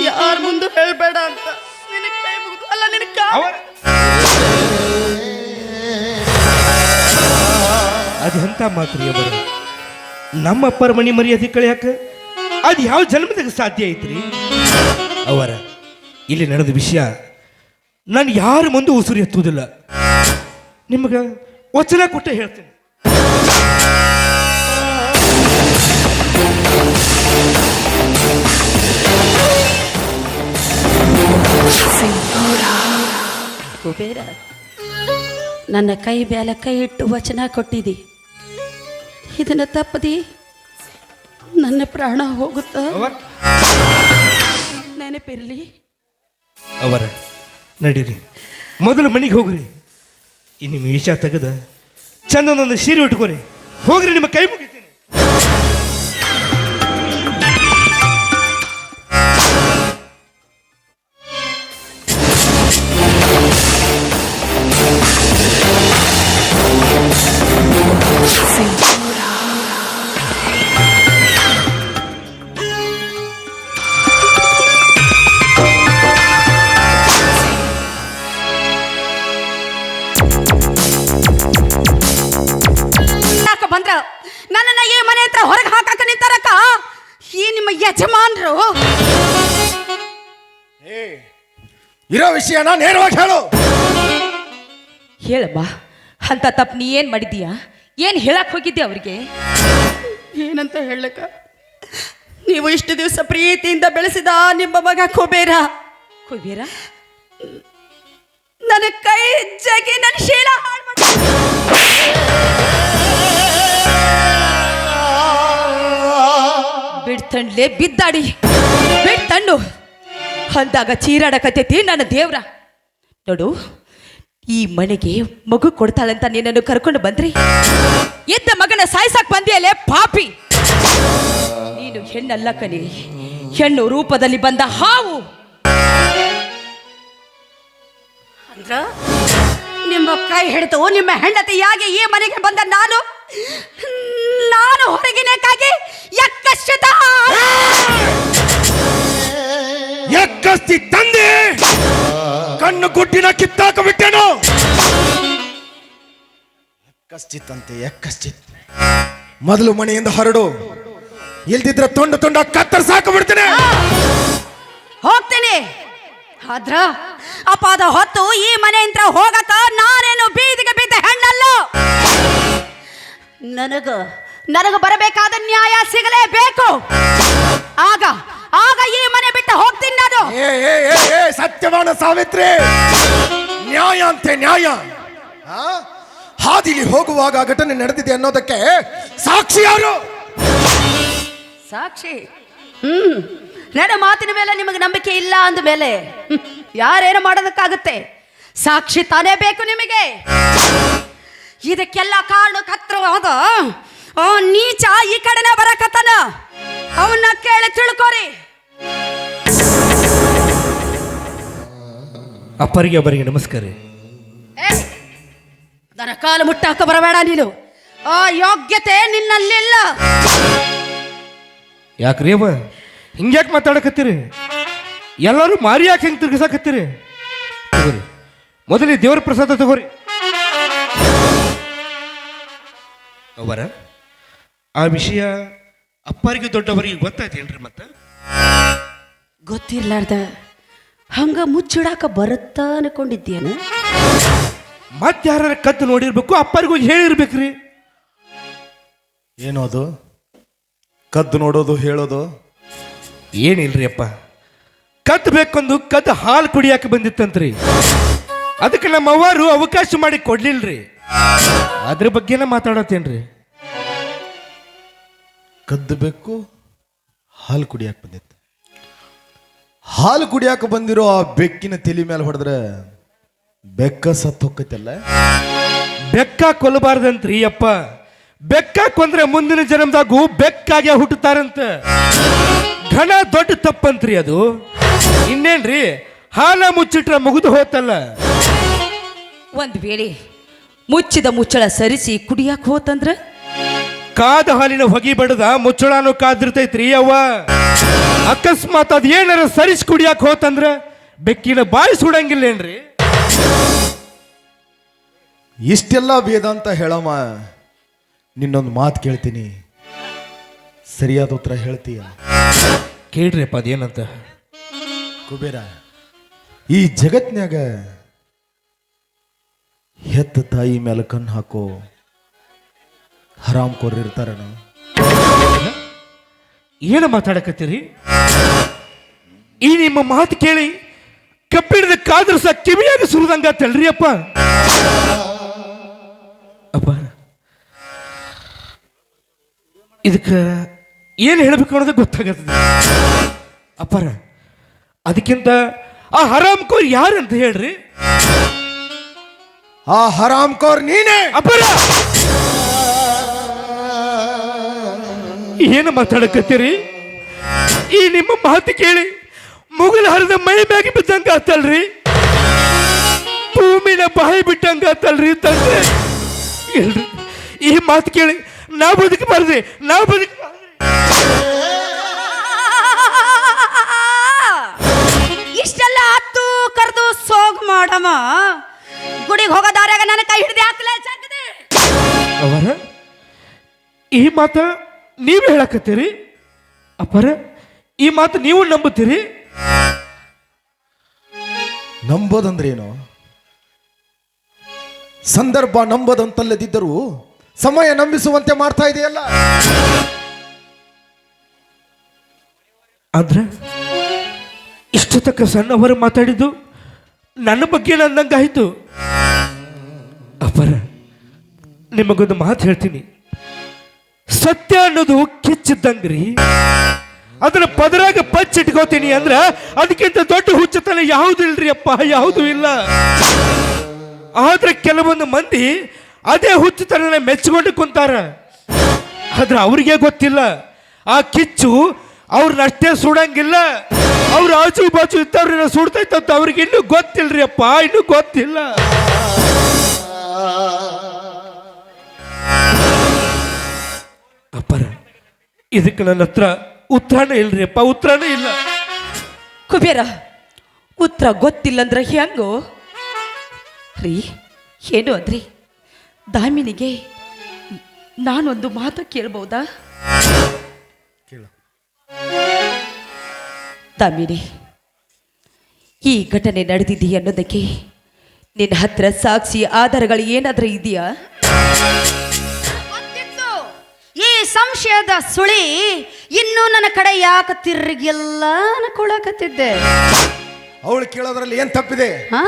ಯಾರ ಮುಂದೆ ಹೇಳ್ಬೇಡ ಅಂತ ನಿನಗೆ ಕೈ ಮುಗಿದು ಅಲ್ಲ ನಿನಗೆ ಅದು ಎಂಥ ಮಾತು ರೀ ಅವರ. ನಮ್ಮ ಅಪ್ಪರ ಮನಿ ಮರ್ಯಾದೆ ಕಳೆಯಾಕ ಅದು ಯಾವ ಜನ್ಮದಾಗ ಸಾಧ್ಯ ಐತ್ರಿ ಅವರ. ಇಲ್ಲಿ ನಡೆದ ವಿಷಯ ನಾನು ಯಾರ ಮುಂದೆ ಉಸುರಿ ಎತ್ತುವುದಿಲ್ಲ. ನಿಮಗೆ ವಚನ ಕೊಟ್ಟೆ ಹೇಳ್ತೇನೆ. ಕುಬೇರ, ನನ್ನ ಕೈ ಮೇಲೆ ಕೈ ಇಟ್ಟು ವಚನ ಕೊಟ್ಟಿದಿ. ಇದನ್ನ ತಪ್ಪದಿ ನನ್ನ ಪ್ರಾಣ ಹೋಗುತ್ತಾ ನೆನಪಿರಲಿ. ಅವರ ನಡೀರಿ, ಮೊದಲು ಮನೆಗೆ ಹೋಗ್ರಿ. ಈ ನಿಮ್ಮ ವಿಷ ತೆಗೆದ ಚಂದನೊಂದು ಸೀರೆ ಉಟ್ಕೋರಿ. ಹೋಗ್ರಿ, ನಿಮ್ಮ ಕೈ ಮುಗಿತೀನಿ. ಬಂದ್ರ ನನ್ನನ್ನ ಈ ಮನೆ ಹತ್ರ ಹೊರಗೆ ಹಾಕಾಕ ನಿಂತಾರಕ್ಕ ಈ ನಿಮ್ಮ ಯಜಮಾನ್ರು. ಇರೋ ವಿಷಯನ ನೇರವಾಗಿ ಹೇಳು. ಹೇಳಮ್ಮ, ಅಂತ ತಪ್ಪು ನೀ ಏನು ಮಾಡಿದೀಯಾ? ಏನು ಹೇಳಕ್ ಹೋಗಿದ್ದೆ ಅವ್ರಿಗೆ? ಏನಂತ ಹೇಳಕ್ಕ, ನೀವು ಇಷ್ಟು ದಿವಸ ಪ್ರೀತಿಯಿಂದ ಬೆಳೆಸಿದ ನಿಮ್ಮ ಮಗ ಕುಬೇರ ಕುಬೇರ ನನ್ನ ಕೈ ಜಗಿ ನನ್ನ ಶೀಲ ಹಾಳು ಬಿಡ್ತಂಡ್ಲೆ ಬಿದ್ದಾಡಿ ಬಿಡ್ತಂಡು ಅಂದಾಗ ಚೀರಾಡಕತ್ತೈತಿ ನನ್ನ ದೇವ್ರ. ನೋಡು, ಈ ಮನೆಗೆ ಮಗು ಕೊಡ್ತಾಳಂತ ನಿನ್ನನ್ನು ಕರ್ಕೊಂಡು ಬಂದ್ರಿ, ಇದ್ದ ಮಗನ ಸಾಯ್ಸಾಕ್ ಬಂದಿಯಲ್ಲೇ ಪಾಪಿ. ನೀನು ಹೆಣ್ಣಲ್ಲ ಕಣಿ, ಹೆಣ್ಣು ರೂಪದಲ್ಲಿ ಬಂದ ಹಾವು. ಅಂದ್ರ ನಿಮ್ಮ ಕೈ ಹಿಡಿದು ನಿಮ್ಮ ಹೆಂಡತಿಯಾಗಿ ಈ ಮನೆಗೆ ಬಂದ ನಾನು ಹೊರಗಿನಕ್ಕಾಗಿ ಎಕ್ಕಸ್ತಿ ತಂದೆ ಕಣ್ಣು ಗುಡ್ಡಿನ ಕಿತ್ತಾಕ ಬಿಟ್ಟೆನು. ಎಕ್ಕಶ್ಚಿತ್ತಂತೆ ಎಕ್ಕಶ್ಚಿತ್. ಮೊದಲು ಮನೆಯಿಂದ ಹೊರಡು, ಇಲ್ದಿದ್ರೆ ತುಂಡು ತುಂಡ ಕತ್ತರಿಸಾಕ ಬಿಡ್ತೇನೆ. ಹೋಗ್ತೇನೆ, ಆದ್ರ ಅಪಾದ ಹೊತ್ತು ಈ ಮನೆಯಿಂದ ಹೋಗಕ ನಾನೇನು ಬೀದಿಗೆ ಬಿದ್ದ ಹೆಣ್ಣಲ್ಲ. ನನಗ ಬರಬೇಕಾದ ನ್ಯಾಯ ಸಿಗಲೇಬೇಕು. ಆಗ ಈ ಮನೆ ಬಿಟ್ಟು ಹೋಗ್ತೀನಿ ನಾನು. ಸತ್ಯವಾನ ಸಾವಿತ್ರಿ, ನ್ಯಾಯ ಅಂತೆ ನ್ಯಾಯ. ಹಾದಿಲಿ ಹೋಗುವಾಗ ಘಟನೆ ನಡೆದಿದೆ ಅನ್ನೋದಕ್ಕೆ ಸಾಕ್ಷಿ ಯಾರು? ಸಾಕ್ಷಿ? ನನ್ನ ಮಾತಿನ ಮೇಲೆ ನಿಮಗೆ ನಂಬಿಕೆ ಇಲ್ಲ ಅಂದ ಮೇಲೆ ಯಾರೇನು ಮಾಡೋದಕ್ಕಾಗುತ್ತೆ? ಸಾಕ್ಷಿ ತಾನೇ ಬೇಕು ನಿಮಗೆ. ಇದಕ್ಕೆಲ್ಲ ಕಾರಣಕರ್ತವಾದ ನೀಚ ಈ ಕಡೆನೇ ಬರಕತ್ತನ, ಅವನ್ನ ಕೇಳಿ ತಿಳ್ಕೊರಿ. ಅಪ್ಪರಿಗೆ ಅವರಿಗೆ ನಮಸ್ಕಾರ. ನನ್ನ ಕಾಲು ಮುಟ್ಟಾಕ ಬರಬೇಡ ನೀನು. ಆ ಯೋಗ್ಯತೆ ನಿನ್ನಲ್ಲಿಲ್ಲ. ಯಾಕ್ರಿ ಅವ ಹಿಂಗ್ಯಾಕೆ ಮಾತಾಡಕತ್ತೀರಿ? ಎಲ್ಲರೂ ಮಾರಿ ಯಾಕೆ ಹೆಂಗೆ ತಿರ್ಗಿಸಾಕತ್ತೀರಿ? ತಗೋರಿ, ಮೊದಲೇ ದೇವರ ಪ್ರಸಾದ ತಗೋರಿ. ಅವರ ಆ ವಿಷಯ ಅಪ್ಪರಿಗೆ ದೊಡ್ಡವರಿಗೆ ಗೊತ್ತಾಯ್ತೇನ್ರಿ? ಮತ್ತೆ ಗೊತ್ತಿರ್ಲಾರ್ದ ಹಂಗ ಮುಚ್ಚಿಡಾಕ ಬರುತ್ತಾ ಅನ್ಕೊಂಡಿದ್ದೇನು? ಮತ್ತೆ ಯಾರ ಕದ್ದು ನೋಡಿರ್ಬೇಕು, ಅಪ್ಪರಿಗೂ ಹೇಳಿರ್ಬೇಕ್ರಿ. ಏನೋದು ಕದ್ದು ನೋಡೋದು ಹೇಳೋದು? ಏನಿಲ್ರಿ ಅಪ್ಪ, ಕದ್ದು ಬೇಕೊಂದು ಕದ್ದು ಹಾಲು ಕುಡಿಯಾಕ ಬಂದಿತ್ತಂತ್ರಿ. ಅದಕ್ಕೆ ನಮ್ಮ ಅವ್ವಾರು ಅವಕಾಶ ಮಾಡಿ ಕೊಡ್ಲಿಲ್ರಿ. ಅದ್ರ ಬಗ್ಗೆನ ಮಾತಾಡತ್ತೇನ್ರಿ. ಕದ್ದು ಬೇಕು, ಹಾಲು ಕುಡಿಯಾಕ ಬಂದಿತ್ತು. ಹಾಲು ಕುಡಿಯಾಕ ಬಂದಿರೋ ಆ ಬೆಕ್ಕಿನ ತಲೆ ಮೇಲೆ ಹೊಡೆದ್ರೆ ಬೆಕ್ಕ ಸತ್ತು ಹೋಗ್ತೈತಲ್ಲ. ಬೆಕ್ಕ ಕೊಲ್ಲಬಾರ್ದಂತ್ರಿ ಅಪ್ಪ. ಬೆಕ್ಕ ಕೊಂದ್ರೆ ಮುಂದಿನ ಜನ್ಮದಾಗೂ ಬೆಕ್ಕಾಗೆ ಹುಟ್ಟುತ್ತಾರಂತ. ಘನ ದೊಡ್ಡ ತಪ್ಪಂತ್ರಿ ಅದು. ಇನ್ನೇನ್ರಿ, ಹಾಲ ಮುಚ್ಚಿಟ್ರ ಮುಗಿದು ಹೋತಲ್ಲ. ಒಂದ್ ವೇಳೆ ಮುಚ್ಚಿದ ಮುಚ್ಚಳ ಸರಿಸಿ ಕುಡಿಯಾಕ ಹೋತಂದ್ರ ಕಾದ ಹಾಲಿನ ಹೊಗಿ ಬಡದ ಮುಚ್ಚಳಾನು ಕಾದಿರ್ತೈತ್ರಿ ಅವ್ವ. ಅಕಸ್ಮಾತ್ ಅದ್ ಏನಾರ ಸರಿಸಿ ಕುಡಿಯಾಕ ಹೋತಂದ್ರ ಬೆಕ್ಕಿನ ಬಾಯಿ ಸುಡಂಗಿಲ್ಲೇನ್ರಿ? ಇಷ್ಟೆಲ್ಲ ವೇದಾಂತ ಹೇಳಮ್ಮ, ನಿನ್ನೊಂದು ಮಾತು ಕೇಳ್ತೀನಿ, ಸರಿಯಾದ ಉತ್ತರ ಹೇಳ್ತೀಯ? ಕೇಳ್ರಿ ಅಪ್ಪ, ಅದೇನಂತ. ಕುಬೇರ, ಈ ಜಗತ್ನ್ಯಾಗ ಹೆತ್ತ ತಾಯಿ ಮೇಲೆ ಕಣ್ಣು ಹಾಕೋ ಹರಾಮ್ ಕೋರ್ ಇರ್ತಾರನ? ಏನ ಮಾತಾಡಕತ್ತೀರಿ? ಈ ನಿಮ್ಮ ಮಾತು ಕೇಳಿ ಕಬ್ಬಿಣದ ಕಾದ್ರಸ ಕಿವಿಯಾಗ ಸುರಿದಂಗತ್ತಲ್ರಿ ಅಪ್ಪ. ಅಪ್ಪ, ಇದಕ್ಕ ಏನ್ ಹೇಳ್ಬೇಕು ಅನ್ನೋದು ಗೊತ್ತಾಗತ್ತದ ಅಪ್ಪಾರ. ಅದಕ್ಕಿಂತ ಆ ಹರಾಮ್ ಕೋರ್ ಯಾರಂತ ಹೇಳ್ರಿ. ಆ ಹರಾಮ್ ಕೋರ್ ನೀನೇ. ಅಪ್ಪಾರ, ಏನು ಮಾತಾಡಕತ್ತೀರಿ? ಈ ನಿಮ್ಮ ಮಾತು ಕೇಳಿ ಮುಗಿಲ ಹರಿದ ಮೈ ಮ್ಯಾಗಿ ಬಿದ್ದಂಗ ಆತಲ್ರಿ, ಭೂಮಿನ ಬಾಯಿ ಬಿಟ್ಟಂಗ ಆತಲ್ರಿ ತಂದೆ. ಹೇಳ್ರಿ, ಈ ಮಾತು ಕೇಳಿ ನಾ ಬದುಕಬಾರ್ದೆ, ನಾ ಬದುಕಬಾರ್ದೆ. ಇಷ್ಟೆಲ್ಲ ಹತ್ತು ಕರೆದು ಸೋಗ್ ಮಾಡಮ್ಮ. ಗುಡಿಗೆ ಹೋಗೋ ದಾರ್ಯಾಗ ನನ್ನ ಕೈ ಹಿಡಿದು ಹಾಕಲೇ ಜಗದೆ. ಅವರ ಈ ಮಾತ ನೀವು ಹೇಳಕತ್ತೀರಿ ಅಪ್ಪರ? ಈ ಮಾತು ನೀವು ನಂಬುತ್ತೀರಿ? ನಂಬೋದಂದ್ರೇನು? ಸಂದರ್ಭ ನಂಬೋದಂತಲ್ಲದಿದ್ದರೂ ಸಮಯ ನಂಬಿಸುವಂತೆ ಮಾಡ್ತಾ ಇದೆಯಲ್ಲ. ಆದ್ರೆ ಇಷ್ಟು ತಕ್ಕ ಸಣ್ಣವರು ಮಾತಾಡಿದ್ದು ನನ್ನ ಬಗ್ಗೆ ನಂದಂಗಾಯ್ತು. ಅಪ್ಪರ, ನಿಮಗೊಂದು ಮಾತು ಹೇಳ್ತೀನಿ. ಸತ್ಯ ಅನ್ನೋದು ಕಿಚ್ಚಿದ್ದಂಗ್ರಿ. ಅದನ್ನ ಪದರಾಗ ಪಚ್ಚಿಟ್ಕೋತೀನಿ ಅಂದ್ರ ಅದಕ್ಕಿಂತ ದೊಡ್ಡ ಹುಚ್ಚತನ ಯಾವುದು ಇಲ್ರಿ ಅಪ್ಪ, ಯಾವುದೂ ಇಲ್ಲ. ಆದ್ರೆ ಕೆಲವೊಂದು ಮಂದಿ ಅದೇ ಹುಚ್ಚತನ ಮೆಚ್ಚಿಕೊಂಡು ಕುಂತಾರ. ಆದ್ರೆ ಅವ್ರಿಗೆ ಗೊತ್ತಿಲ್ಲ, ಆ ಕಿಚ್ಚು ಅವ್ರನ್ನಷ್ಟೇ ಸುಡಂಗಿಲ್ಲ, ಅವ್ರ ಆಜು ಬಾಜು ಇದ್ದವ್ರನ್ನ ಸುಡ್ತೈತಂತ ಅವ್ರಿಗೆ ಇನ್ನೂ ಗೊತ್ತಿಲ್ರಿ ಅಪ್ಪ, ಇನ್ನೂ ಗೊತ್ತಿಲ್ಲ. ಅಪ್ಪರ, ಇದಕ್ಕೆ ನನ್ನ ಹತ್ರ ಉತ್ತರನೇ ಇಲ್ರಿ ಅಪ್ಪ, ಉತ್ತರನೇ ಇಲ್ಲ. ಕುಬೇರ, ಉತ್ತರ ಗೊತ್ತಿಲ್ಲಂದ್ರ ಹೆಂಗೋ ರೀ? ಏನು ಅಂದ್ರಿ? ದಾಮಿನಿಗೆ ನಾನೊಂದು ಮಾತು ಕೇಳ್ಬಹುದಾ? ದಾಮಿನಿ, ಈ ಘಟನೆ ನಡೆದಿದ್ದೀ ಅನ್ನೋದಕ್ಕೆ ನಿನ್ನ ಹತ್ರ ಸಾಕ್ಷಿ ಆಧಾರಗಳು ಏನಾದ್ರೂ ಇದೆಯಾ? ಗೊತ್ತಿತ್ತು. ಈ ಸಂಶಯದ ಸುಳಿ ಇನ್ನೂ ನನ್ನ ಕಡೆ ಯಾಕೆ ತಿರುಗಿಲ್ಲ ಅನ್ಕೊಳಕತ್ತಿದ್ದೆ. ಅವಳು ಕೇಳೋದ್ರಲ್ಲಿ ಏನ್ ತಪ್ಪಿದೆ? ಹಾ?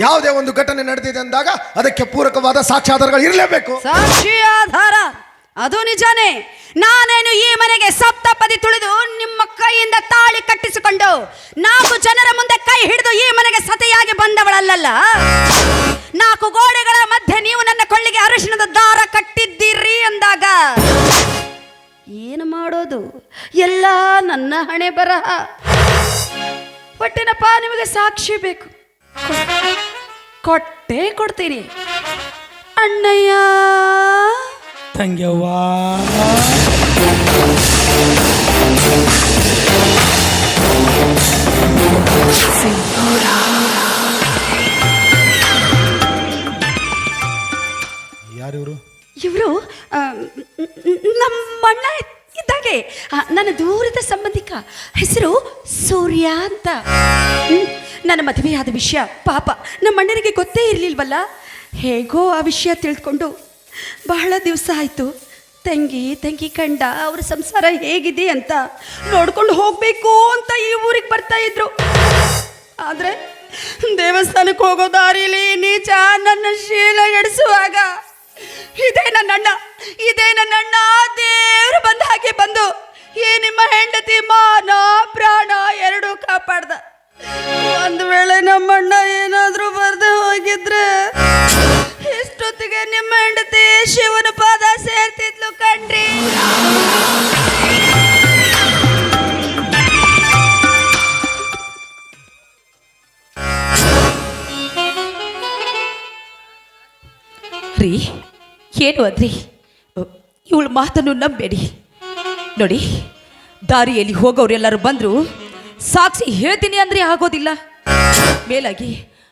ಯಾವುದೇ ಒಂದು ಘಟನೆ ನಡೆದಿದೆ ಅಂದಾಗ ಅದಕ್ಕೆ ಪೂರಕವಾದ ಸಾಕ್ಷ್ಯಾಧಾರಗಳು ಇರಲೇಬೇಕು. ಸಾಕ್ಷಿ ಆಧಾರ ಅದು ನಿಜಾನೇ. ನಾನೇನು ಈ ಮನೆಗೆ ಸಪ್ತಪದಿ ತುಳಿದು ನಿಮ್ಮ ಕೈಯಿಂದ ತಾಳಿ ಕಟ್ಟಿಸಿಕೊಂಡು 4 ಜನರ ಮುಂದೆ ಕೈ ಹಿಡಿದು ಈ ಮನೆಗೆ ಸತಿಯಾಗಿ ಬಂದವಳಲ್ಲ. 4 ಗೋಡೆಗಳ ಮಧ್ಯೆ ನೀವು ನನ್ನ ಕೊಳ್ಳಿಗೆ ಅರಿಶಿಣದ ದಾರ ಕಟ್ಟಿದ್ದೀರಿ ಅಂದಾಗ ಏನು ಮಾಡೋದು? ಎಲ್ಲ ನನ್ನ ಹಣೆ ಬರಹ. ಒಟ್ಟಿನಪ್ಪ, ನಿಮಗೆ ಸಾಕ್ಷಿ ಬೇಕು, ಕೊಟ್ಟೇ ಕೊಡ್ತೀನಿ ಅಣ್ಣಯ್ಯ. ತಂಗ್ಯವ್ವ, ಯಾರಿವರು? ಇವರು ನಮ್ಮ ಅಣ್ಣ ಇದ್ದಾಗೆ ನನ್ನ ದೂರದ ಸಂಬಂಧಿಕ. ಹೆಸರು ಸೂರ್ಯ ಅಂತ. ನನ್ನ ಮದುವೆಯಾದ ವಿಷಯ ಪಾಪ ನಮ್ಮ ಅಣ್ಣನಿಗೆ ಗೊತ್ತೇ ಇರಲಿಲ್ವಲ್ಲ. ಹೇಗೋ ಆ ವಿಷಯ ತಿಳ್ಕೊಂಡು ಬಹಳ ದಿವಸ ಆಯಿತು. ತಂಗಿ ಕಂಡ ಅವ್ರ ಸಂಸಾರ ಹೇಗಿದೆ ಅಂತ ನೋಡ್ಕೊಂಡು ಹೋಗಬೇಕು ಅಂತ ಈ ಊರಿಗೆ ಬರ್ತಾ ಇದ್ರು. ಆದರೆ ದೇವಸ್ಥಾನಕ್ಕೆ ಹೋಗೋ ದಾರಿಲಿ ನೀಚ ನನ್ನ ಶೀಲ ಎಡಿಸುವಾಗ ಇದೇ ನನ್ನ ಅಣ್ಣ ದೇವ್ರು ಬಂದ ಹಾಗೆ ಬಂದು ಈ ನಿಮ್ಮ ಹೆಂಡತಿ ಮಾನ ಪ್ರಾಣ ಎರಡೂ ಕಾಪಾಡ್ದ. ಒಂದು ವೇಳೆ ನಮ್ಮಣ್ಣ ಏನಾದರೂ ಬರ್ದೆ ಹೋಗಿದ್ರೆ ಇಷ್ಟೊತ್ತಿಗೆ ಹೊತ್ತಿಗೆ ನಿಮ್ಮ ಹೆಂಡತಿ ಶಿವನ ಪಾದ ಸೇರ್ತಿದ್ಲು ಕಣ್ರಿ. ರೀ ಏನು ಅಂದ್ರಿ? ಇವಳ ಮಾತನ್ನು ನಂಬೇಡಿ. ನೋಡಿ, ದಾರಿಯಲ್ಲಿ ಹೋಗೋರೆಲ್ಲರೂ ಬಂದರು ಸಾಕ್ಷಿ ಹೇಳ್ತೀನಿ ಅಂದರೆ ಆಗೋದಿಲ್ಲ. ಮೇಲಾಗಿ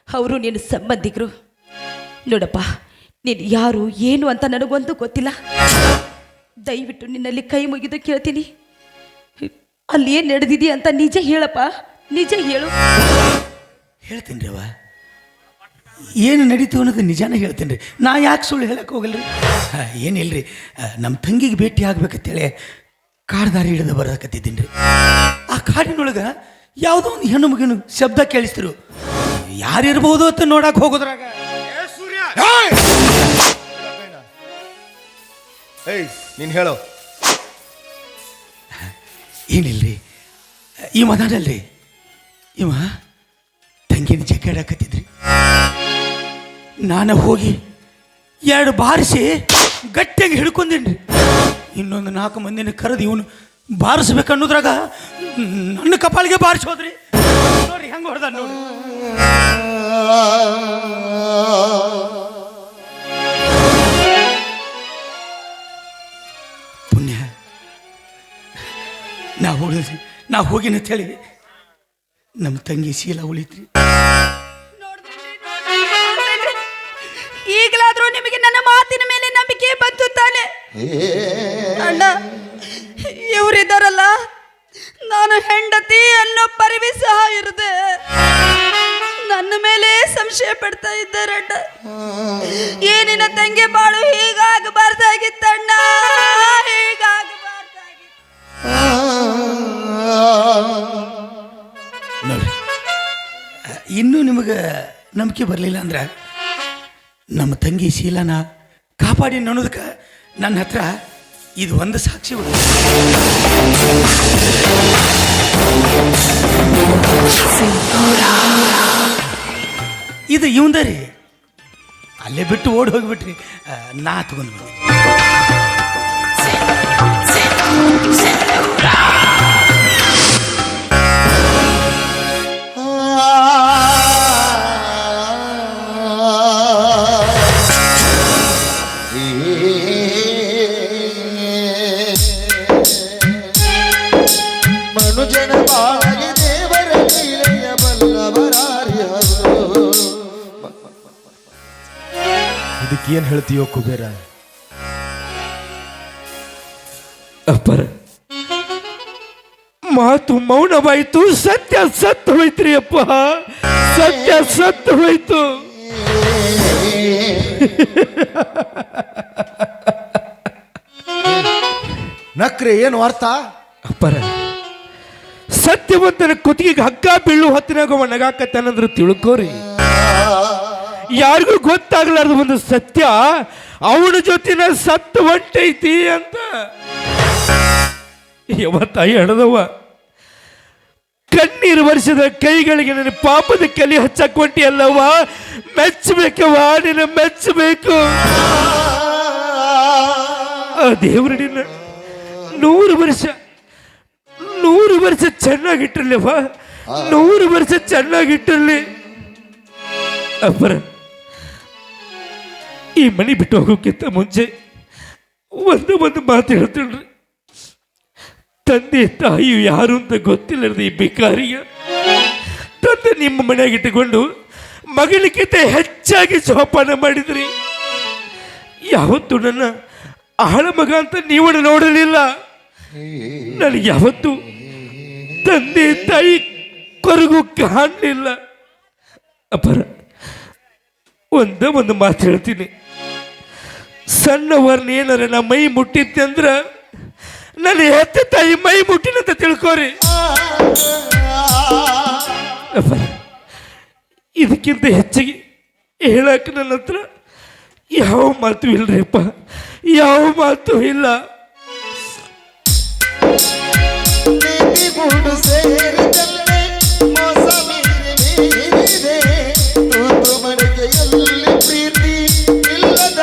ಅವರು ನಿನ್ನ ಸಂಬಂಧಿಕರು. ನೋಡಪ್ಪ, ನೀನು ಯಾರು ಏನು ಅಂತ ನನಗೊಂದು ಗೊತ್ತಿಲ್ಲ. ದಯವಿಟ್ಟು ನಿನ್ನಲ್ಲಿ ಕೈ ಮುಗಿದು ಕೇಳ್ತೀನಿ, ಅಲ್ಲಿ ಏನು ನಡೆದಿದೆ ಅಂತ ನಿಜ ಹೇಳಪ್ಪ, ನಿಜ ಹೇಳು. ಹೇಳ್ತೀನಿ ರೀ ಅವ, ಏನು ನಡೀತು ಅನ್ನೋದು ನಿಜಾನೇ ಹೇಳ್ತೀನಿ ರೀ. ನಾ ಯಾಕೆ ಸುಳ್ಳು ಹೇಳಕ್ಕೆ ಹೋಗಲ್ರಿ? ಏನಿಲ್ರಿ, ನಮ್ಮ ತಂಗಿಗೆ ಭೇಟಿ ಆಗ್ಬೇಕಂತೇಳಿ ಕಾಡ್ದಾರಿ ಹಿಡಿದು ಬರಕತ್ತಿದ್ದೀನಿ ರೀ. ಆ ಕಾಡಿನೊಳಗೆ ಯಾವುದೋ ಒಂದು ಹೆಣ್ಣು ಮಗನ ಶಬ್ದ ಕೇಳಿಸ್ತಿರು. ಯಾರಿರ್ಬೋದು ಅಂತ ನೋಡಕ್ಕೆ ಹೋಗೋದ್ರಾಗ ನೀನು ಹೇಳೋ. ಏನಿಲ್ರಿ, ಈ ಮದಾನಲ್ರಿ ಇವ ತಂಗಿನ ಜಗ್ಗಾಡಕತ್ತಿದ್ರಿ. ನಾನು ಹೋಗಿ 2 ಬಾರಿಸಿ ಗಟ್ಟಿಯಾಗಿ ಹಿಡ್ಕೊಂಡೇನ್ರಿ. ಇನ್ನೊಂದು 4 ಮಂದಿನ ಕರೆದು ಇವನು ಬಾರಿಸ್ಬೇಕನ್ನೋದ್ರಾಗ ನನ್ನ ಕಪಾಳಿಗೆ ಬಾರಿಸೋದ್ರಿ. ನೋಡ್ರಿ ಹೆಂಗೆ ಹೊಡೆದ ನೋಡಿ. ಪುಣ್ಯ ನಾ ಹೋಗಿನ ಹೇಳಿ ನಮ್ಮ ತಂಗಿ ಶೀಲ ಉಳಿತ್ರಿ. ಈಗಲಾದ್ರೂ ನಿಮಗೆ ನನ್ನ ಮಾತಿನ ಮೇಲೆ ನಂಬಿಕೆ ಬಂತು ತಾನೆ? ಅಣ್ಣ, ಇವರಿದ್ದಾರಲ್ಲ, ನಾನು ಹೆಂಡತಿ ಅನ್ನೋ ಪರಿವಿ ಸಹ ಇರದೆ ನನ್ನ ಮೇಲೆ ಸಂಶಯ ಪಡ್ತಾ ಇದ್ದಾರಣ್ಣ. ಏನಿನ ತಂಗಿ ಬಾಳು ಹೀಗಾಗಬಾರ್ದಾಗಿತ್ತಣ್ಣ, ಹೀಗಾಗಬಾರ್ದಾಗಿತ್ತು. ನೋಡ್ರಿ, ಇನ್ನೂ ನಿಮಗೆ ನಂಬಿಕೆ ಬರಲಿಲ್ಲ ಅಂದ್ರೆ ನಮ್ಮ ತಂಗಿ ಶೀಲನ ಕಾಪಾಡಿ ಅನ್ನೋದಕ್ಕೆ ನನ್ನ ಹತ್ರ ಇದು ಒಂದು ಸಾಕ್ಷಿ ಉಂಟು. ಇದು ಇವಂದ ರೀ. ಅಲ್ಲೇ ಬಿಟ್ಟು ಓಡಿ ಹೋಗಿಬಿಟ್ರಿ. ನಾ ತಗೊಂಡು ಮನುಜನ ಬಾಳಗೆ ದೇವರ ಲೀಲೆಯ ಬಲ್ಲವರಾರ್ಯರು. ಇದಕ್ಕೇನು ಹೇಳ್ತೀಯೋ ಕುಬೇರ? ಅಪ್ಪರ ಮಾತು ಮೌನವಾಯಿತು, ಸತ್ಯ ಸತ್ತು ಹೋಯ್ತ್ರಿ ಅಪ್ಪ, ಸತ್ಯ ಸತ್ತು ಹೋಯ್ತು. ನಕ್ರೆ ಏನು ಅರ್ಥ? ಅಪ್ಪರ, ಸತ್ಯವಂತನ ಕುತ್ತಿಗೆಗೆ ಹಗ್ಗ ಬೀಳು ಹೊತ್ತಿನಾಗ ನಗಾಕತ್ತನಂದ್ರು ತಿಳ್ಕೋರಿ. ಯಾರಿಗೂ ಗೊತ್ತಾಗ್ಲಾರ್ದು ಒಂದು ಸತ್ಯ ಅವನ ಜೊತೆನ ಸತ್ತು ಹೊಂಟೈತಿ ಅಂತ. ಯಾವತ್ತಾಯಿ ಹಣದವ ಕಣ್ಣೀರು ವರ್ಷದ ಕೈಗಳಿಗೆ ನನ್ನ ಪಾಪದ ಕಲಿ ಹಚ್ಚಕೊಂಟಿ ಅಲ್ಲವ. ಮೆಚ್ಚಬೇಕವ, ನಿನ್ನ ಮೆಚ್ಚಬೇಕು. ಆ ದೇವರು ನಿನ್ನ 100 ವರ್ಷ ಚೆನ್ನಾಗಿಟ್ಟಿರ್ಲಿವ, 100 ವರ್ಷ ಚೆನ್ನಾಗಿಟ್ಟಿರ್ಲಿ. ಅಪ್ಪರ, ಈ ಮನೆ ಬಿಟ್ಟು ಹೋಗೋಕ್ಕಿಂತ ಮುಂಚೆ ಒಂದು ಮಾತು ಹೇಳ್ತೀಳ್ರಿ. ತಂದೆ ತಾಯಿಯು ಯಾರು ಅಂತ ಗೊತ್ತಿಲ್ಲದ ಈ ಭಿಕಾರಿಯ ತಂದೆ ನಿಮ್ಮ ಮನೆಯಾಗ ಇಟ್ಟುಕೊಂಡು ಮಗಳಿಗಿಂತ ಹೆಚ್ಚಾಗಿ ಜೋಪಾನ ಮಾಡಿದ್ರಿ. ಯಾವತ್ತು ನನ್ನ ಆಳ ಮಗ ಅಂತ ನೀವು ನೋಡಲಿಲ್ಲ. ನನಗೆ ಯಾವತ್ತು ತಂದೆ ತಾಯಿ ಕೊರಗು ಕಾಣಲಿಲ್ಲ. ಅಪ್ಪರ, ಒಂದು ಮಾತು ಹೇಳ್ತೀನಿ. ಸಣ್ಣವರ್ನೇನಾರ ನಮ್ಮ ಮೈ ಮುಟ್ಟಿತ್ತೆ ಅಂದ್ರ ನನ್ನ ಹೆತ್ತ ತಾಯಿ ಮೈ ಮುಟ್ಟಿನಂತ ತಿಳ್ಕೋರಿ. ಅಪ್ಪರ, ಇದಕ್ಕಿಂತ ಹೆಚ್ಚಿಗೆ ಹೇಳಕ್ಕೆ ನನ್ನ ಹತ್ರ ಯಾವ ಮಾತು ಇಲ್ರಿ ಅಪ್ಪ, ಯಾವ ಮಾತು ಇಲ್ಲ. ಸೇರಿದಲ್ಲೇ ಮೋಸ ಮೀರಿದೆ, ತೂತು ಮಡಿಕೆಯಲ್ಲಿ ಪ್ರೀತಿ ಇಲ್ಲದ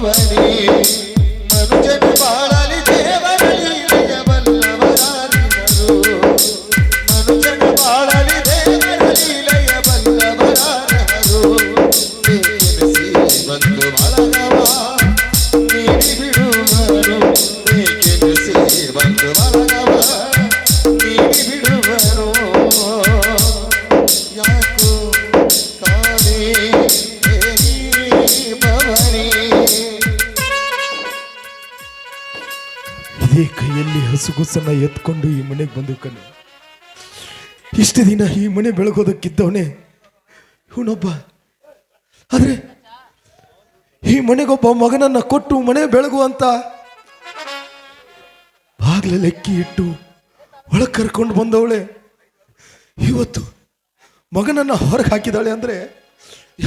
ಭವನಿ ಮನುಜನ ಬಾಳಲಿ ದೇವರ ಲೀಲೆಯ ಬಲ್ಲವರಾರಿದರು ಮನುಜನ ಬಾಳಲಿ ದೇವರ ಲೀಲೆಯ ಬಲ್ಲವರಾರರು ಬೇಕೆನಿಸಿ ಬಂದು ಬಳಗವ ನೀಡಿ ಬಿಡುವರು ಬೇಕೆನಿಸಿ ಬಂದು ಬಳಗವ ನೀಡಿ ಬಿಡುವರು ಯಾಕೋ ಕಾಣೆ ಭವನಿ ಇದೇ ಕೈಯಲ್ಲಿ ಹಸುಗುಸನ್ನ ಎತ್ಕೊಂಡು ಈ ಮನೆಗೆ ಬಂದು ಕಣ್ಣು ಇಷ್ಟು ದಿನ ಈ ಮನೆ ಬೆಳಗೋದಕ್ಕಿದ್ದವನೇ ಇವನೊಬ್ಬ. ಆದ್ರೆ ಈ ಮನೆಗೊಬ್ಬ ಮಗನನ್ನ ಕೊಟ್ಟು ಮನೆ ಬೆಳಗುವಂತ ಬಾಗ್ಲ ಲೆಕ್ಕಿ ಇಟ್ಟು ಒಳಗೆ ಕರ್ಕೊಂಡು ಬಂದವಳೆ ಇವತ್ತು ಮಗನನ್ನ ಹೊರಗೆ ಹಾಕಿದಾಳೆ ಅಂದ್ರೆ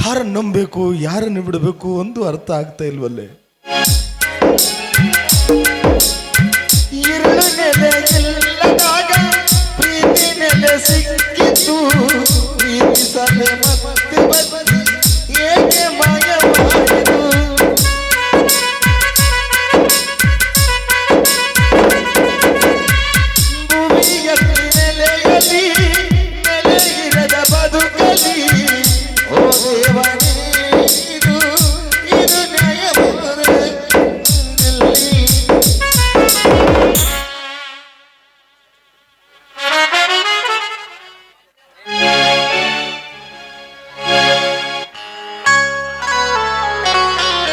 ಯಾರನ್ನು ನಂಬಬೇಕು ಯಾರನ್ನು ಬಿಡಬೇಕು ಒಂದು ಅರ್ಥ ಆಗ್ತಾ ಇಲ್ವಲ್ಲೇ. ഇരുള് ನೆಲೆಯಿಲ್ಲದಾಗ ಪ್ರೀತಿ ನೆಲೆ ಸಿಕ್ಕಿತು ಪ್ರೀತಿ ಸಲೆ